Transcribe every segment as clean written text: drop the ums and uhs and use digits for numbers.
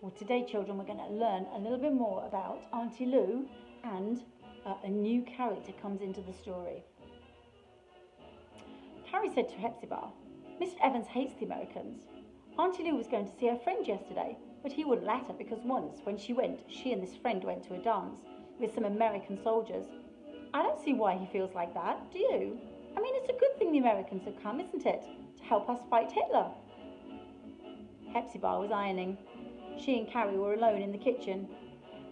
Well, today, children, we're going to learn a little bit more about Auntie Lou and a new character comes into the story. Carrie said to Hepsibah, Mr. Evans hates the Americans. Auntie Lou was going to see her friend yesterday, but he wouldn't let her because once, when she went, she and this friend went to a dance with some American soldiers. I don't see why he feels like that, do you? I mean, it's a good thing the Americans have come, isn't it? To help us fight Hitler. Hepzibah was ironing. She and Carrie were alone in the kitchen.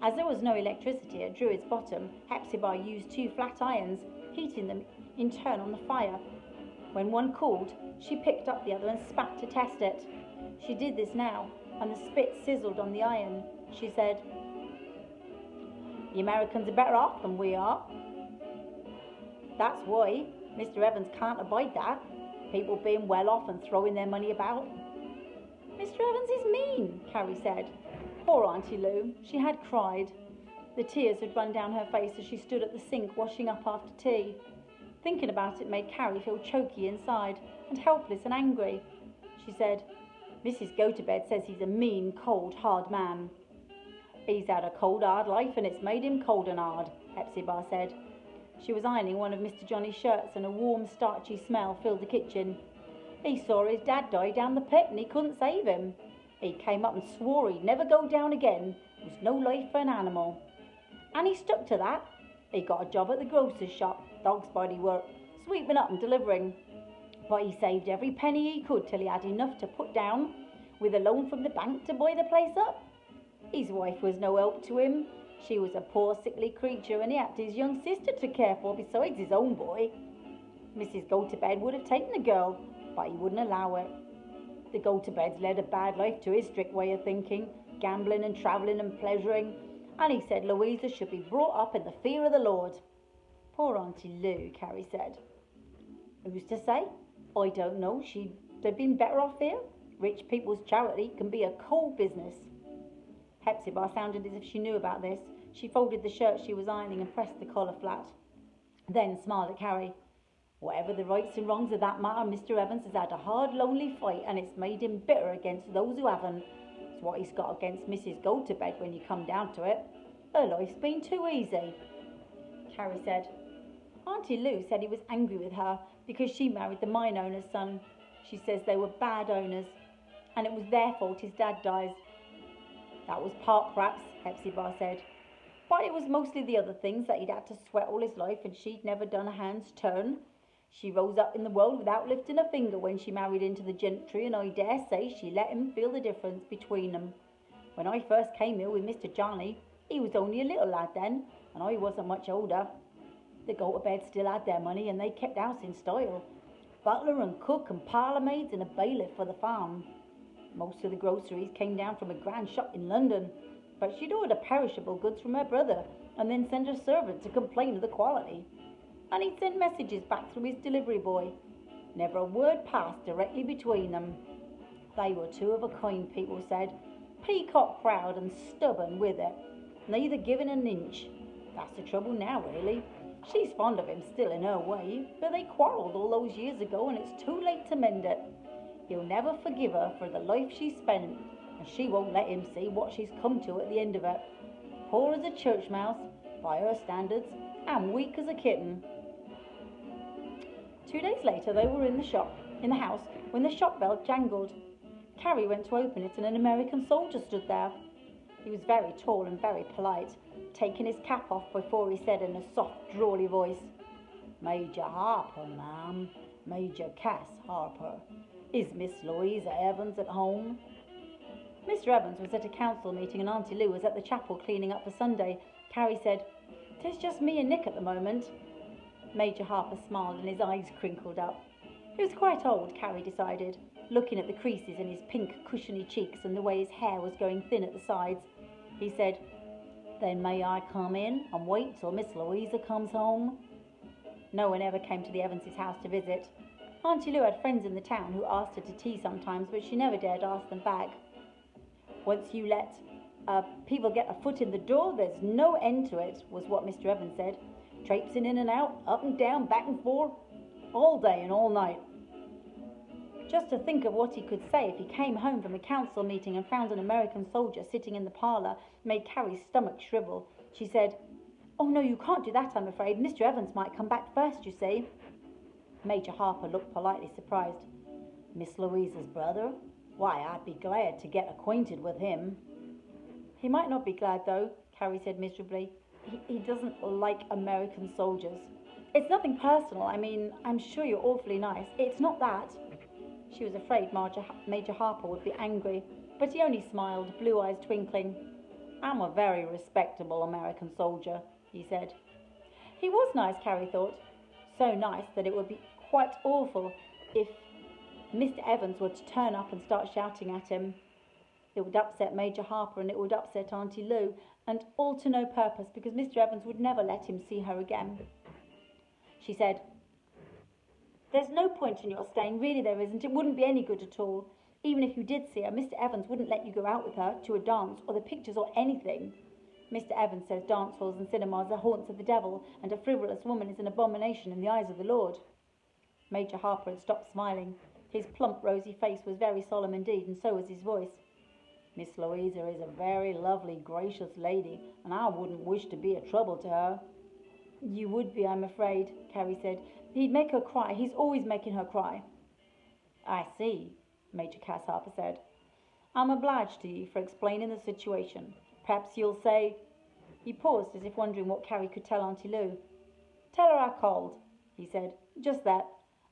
As there was no electricity at Druid's bottom, Hepzibah used 2 flat irons, heating them in turn on the fire. When one cooled, she picked up the other and spat to test it. She did this now, and the spit sizzled on the iron. She said, "The Americans are better off than we are. That's why Mr. Evans can't abide that. People being well off and throwing their money about." "Mr. Evans is mean," Carrie said. Poor Auntie Lou, she had cried. The tears had run down her face as she stood at the sink washing up after tea. Thinking about it made Carrie feel choky inside and helpless and angry. She said, "Mrs. Go-to-bed says he's a mean, cold, hard man." "He's had a cold, hard life and it's made him cold and hard," Hepzibah said. She was ironing one of Mr. Johnny's shirts and a warm, starchy smell filled the kitchen. "He saw his dad die down the pit and he couldn't save him. He came up and swore he'd never go down again. It was no life for an animal. And he stuck to that. He got a job at the grocer's shop, dog's body work, sweeping up and delivering. But he saved every penny he could till he had enough to put down with a loan from the bank to buy the place up. His wife was no help to him. She was a poor sickly creature and he had his young sister to care for besides his own boy. Mrs. Go-to-bed would have taken the girl, but he wouldn't allow it. The Go-to-beds led a bad life to his strict way of thinking, gambling and travelling and pleasuring, and he said Louisa should be brought up in the fear of the Lord." "Poor Auntie Lou," Carrie said. "Who's to say? I don't know. She'd have been better off here. Rich people's charity can be a cold business." Hepzibah sounded as if she knew about this. She folded the shirt she was ironing and pressed the collar flat, then smiled at Carrie. "Whatever the rights and wrongs of that matter, Mr. Evans has had a hard, lonely fight, and it's made him bitter against those who haven't. It's what he's got against Mrs. Go-to-bed when you come down to it. Her life's been too easy." Carrie said, "Auntie Lou said he was angry with her because she married the mine owner's son. She says they were bad owners, and it was their fault his dad dies." "That was part, perhaps," Hepzibah said. "But it was mostly the other things that he'd had to sweat all his life and she'd never done a hand's turn. She rose up in the world without lifting a finger when she married into the gentry, and I dare say she let him feel the difference between them. When I first came here with Mr. Johnny, he was only a little lad then, and I wasn't much older. The Go-to-bed still had their money and they kept house in style. Butler and cook and parlour maids and a bailiff for the farm. Most of the groceries came down from a grand shop in London, but she'd order perishable goods from her brother and then send her servant to complain of the quality. And he'd send messages back through his delivery boy. Never a word passed directly between them. They were two of a kind, people said, peacock proud and stubborn with it, neither giving an inch. That's the trouble now, really. She's fond of him still in her way, but they quarrelled all those years ago and it's too late to mend it. He'll never forgive her for the life she spent, and she won't let him see what she's come to at the end of it. Poor as a church mouse, by her standards, and weak as a kitten." 2 days later they were in the house, when the shop bell jangled. Carrie went to open it and an American soldier stood there. He was very tall and very polite, taking his cap off before he said in a soft, drawly voice, "Major Harper, ma'am, Major Cass Harper. Is Miss Louisa Evans at home?" Mr. Evans was at a council meeting and Auntie Lou was at the chapel cleaning up for Sunday. Carrie said, "'Tis just me and Nick at the moment." Major Harper smiled and his eyes crinkled up. He was quite old, Carrie decided, looking at the creases in his pink, cushiony cheeks and the way his hair was going thin at the sides. He said, "Then may I come in and wait till Miss Louisa comes home?" No one ever came to the Evans' house to visit. Auntie Lou had friends in the town who asked her to tea sometimes, but she never dared ask them back. "Once you let people get a foot in the door, there's no end to it," was what Mr. Evans said. "Traipsing in and out, up and down, back and forth, all day and all night." Just to think of what he could say if he came home from a council meeting and found an American soldier sitting in the parlour made Carrie's stomach shrivel. She said, "Oh, no, you can't do that, I'm afraid. Mr. Evans might come back first, you see." Major Harper looked politely surprised. "Miss Louisa's brother? Why, I'd be glad to get acquainted with him." "He might not be glad, though," Carrie said miserably. He doesn't like American soldiers. It's nothing personal. I mean, I'm sure you're awfully nice. It's not that." She was afraid Major Harper would be angry, but he only smiled, blue eyes twinkling. "I'm a very respectable American soldier," he said. He was nice, Carrie thought. So nice that it would be quite awful if Mr. Evans were to turn up and start shouting at him. It would upset Major Harper and it would upset Auntie Lou, and all to no purpose because Mr. Evans would never let him see her again. She said, "There's no point in your staying, really there isn't. It wouldn't be any good at all. Even if you did see her, Mr. Evans wouldn't let you go out with her to a dance or the pictures or anything. Mr. Evans says dance halls and cinemas are haunts of the devil, and a frivolous woman is an abomination in the eyes of the Lord." Major Harper had stopped smiling. His plump, rosy face was very solemn indeed, and so was his voice. "Miss Louisa is a very lovely, gracious lady, and I wouldn't wish to be a trouble to her." "You would be, I'm afraid," Carrie said. "He'd make her cry. He's always making her cry." "I see," Major Cass Harper said. "I'm obliged to you for explaining the situation. Perhaps you'll say—" He paused as if wondering what Carrie could tell Auntie Lou. "Tell her I called," he said. "Just that.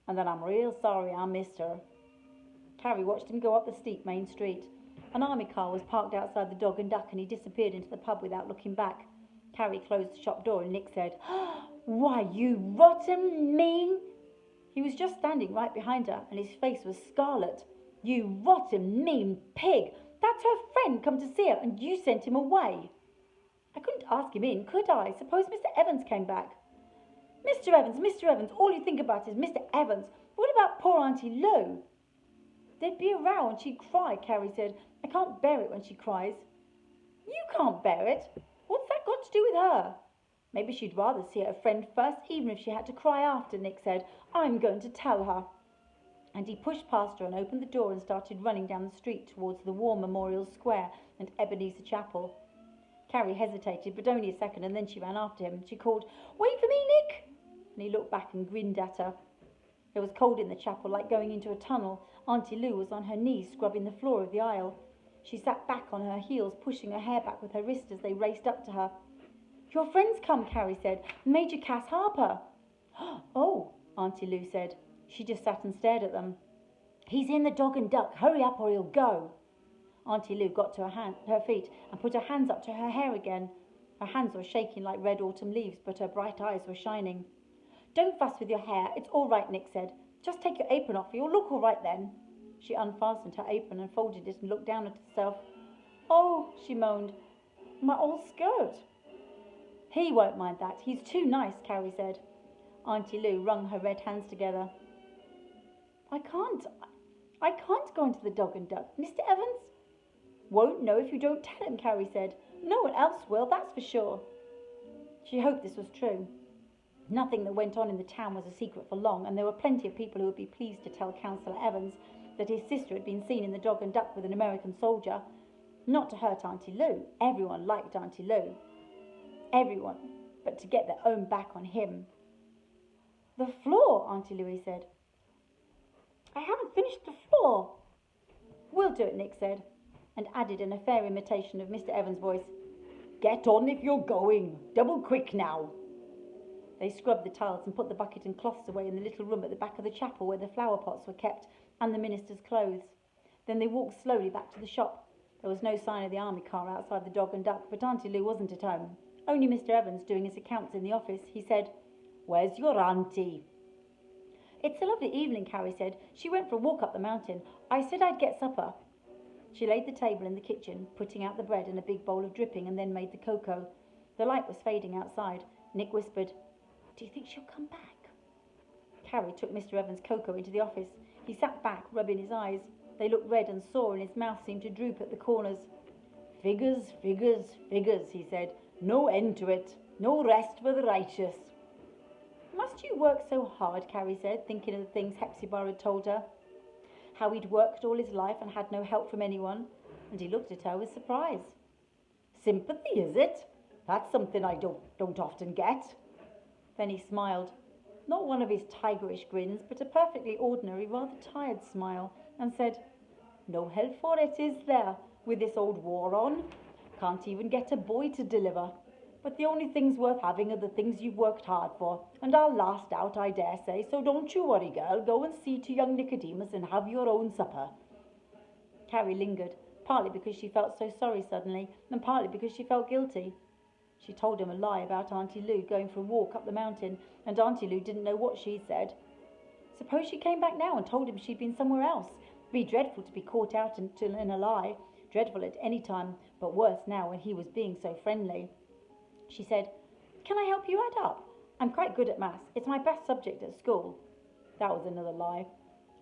And that I'm real sorry I missed her." Carrie watched him go up the steep main street. An army car was parked outside the Dog and Duck and he disappeared into the pub without looking back. Carrie closed the shop door and Nick said, "Why, you rotten mean—" He was just standing right behind her and his face was scarlet. "You rotten mean pig! That's her friend come to see her and you sent him away." "I couldn't ask him in, could I? Suppose Mr. Evans came back." Mr. Evans, all you think about is Mr. Evans. What about poor Auntie Lou?" "There'd be a row and she'd cry," Carrie said. "I can't bear it when she cries." "You can't bear it? What's that got to do with her?" "Maybe she'd rather see her friend first, even if she had to cry after," Nick said. "I'm going to tell her." And he pushed past her and opened the door and started running down the street towards the War Memorial Square and Ebenezer Chapel. Carrie hesitated, but only a second, and then she ran after him. She called, "Wait for me, Nick!" And he looked back and grinned at her. It was cold in the chapel, like going into a tunnel. Auntie Lou was on her knees, scrubbing the floor of the aisle. She sat back on her heels, pushing her hair back with her wrist as they raced up to her. "Your friend's come," Carrie said. "Major Cass Harper." "Oh," Auntie Lou said. She just sat and stared at them. "He's in the Dog and Duck. Hurry up or he'll go." Auntie Lou got to her feet and put her hands up to her hair again. Her hands were shaking like red autumn leaves, but her bright eyes were shining. "Don't fuss with your hair. It's all right," Nick said. "Just take your apron off. You'll look all right then." She unfastened her apron and folded it and looked down at herself. "Oh," she moaned, "my old skirt." "He won't mind that. He's too nice," Carrie said. Auntie Lou wrung her red hands together. I can't go into the Dog and Duck. Mr. Evans won't know if you don't tell him," Carrie said. "No one else will, that's for sure." She hoped this was true. Nothing that went on in the town was a secret for long, and there were plenty of people who would be pleased to tell Councillor Evans that his sister had been seen in the Dog and Duck with an American soldier. Not to hurt Auntie Lou. Everyone liked Auntie Lou. Everyone, but to get their own back on him. "The floor," Auntie Louie said. "I haven't finished the floor." "We'll do it," Nick said, and added in a fair imitation of Mr. Evans' voice, "Get on if you're going. Double quick now." They scrubbed the tiles and put the bucket and cloths away in the little room at the back of the chapel where the flower pots were kept and the minister's clothes. Then they walked slowly back to the shop. There was no sign of the army car outside the Dog and Duck, but Auntie Lou wasn't at home. Only Mr. Evans doing his accounts in the office. He said, "Where's your auntie?" "It's a lovely evening," Carrie said. "She went for a walk up the mountain. I said I'd get supper." She laid the table in the kitchen, putting out the bread and a big bowl of dripping, and then made the cocoa. The light was fading outside. Nick whispered, "Do you think she'll come back?" Carrie took Mr. Evans' cocoa into the office. He sat back, rubbing his eyes. They looked red and sore, and his mouth seemed to droop at the corners. "Figures, figures, figures," he said. "No end to it. No rest for the righteous." "Must you work so hard?" Carrie said, thinking of the things Hepsibah had told her. how he'd worked all his life and had no help from anyone, and he looked at her with surprise. Sympathy, is it? That's something I don't often get. Then he smiled, not one of his tigerish grins, but a perfectly ordinary, rather tired smile, and said, No help for it, is there, with this old war on? Can't even get a boy to deliver. But the only things worth having are the things you've worked hard for, and I'll last out, I dare say, so don't you worry, girl. Go and see to young Nicodemus and have your own supper. Carrie lingered, partly because she felt so sorry suddenly, and partly because she felt guilty. She told him a lie about Auntie Lou going for a walk up the mountain, and Auntie Lou didn't know what she'd said. Suppose she came back now and told him she'd been somewhere else. It'd be dreadful to be caught out in a lie, dreadful at any time, but worse now when he was being so friendly. She said, Can I help you add up? I'm quite good at maths. It's my best subject at school. That was another lie,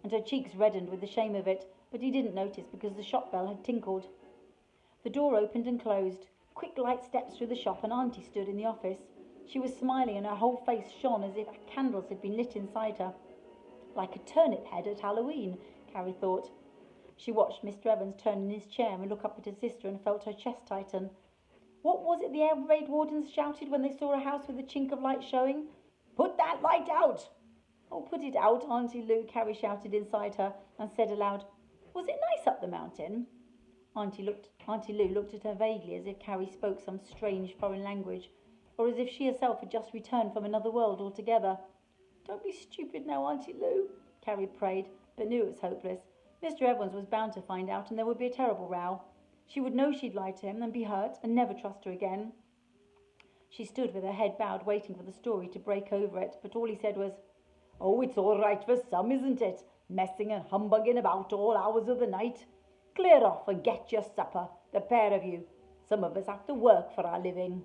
and her cheeks reddened with the shame of it, but he didn't notice because the shop bell had tinkled. The door opened and closed. Quick light steps through the shop, and Auntie stood in the office. She was smiling, and her whole face shone as if candles had been lit inside her. Like a turnip head at Halloween, Carrie thought. She watched Mr. Evans turn in his chair and look up at his sister and felt her chest tighten. What was it the air raid wardens shouted when they saw a house with a chink of light showing? Put that light out! Oh, put it out, Auntie Lou, Carrie shouted inside her and said aloud, Was it nice up the mountain? Auntie Lou looked at her vaguely as if Carrie spoke some strange foreign language, or as if she herself had just returned from another world altogether. Don't be stupid now, Auntie Lou, Carrie prayed, but knew it was hopeless. Mr. Evans was bound to find out, and there would be a terrible row. She would know she'd lied to him and be hurt and never trust her again. She stood with her head bowed, waiting for the story to break over it, but all he said was, Oh, it's all right for some, isn't it? Messing and humbugging about all hours of the night. Clear off and get your supper, the pair of you. Some of us have to work for our living.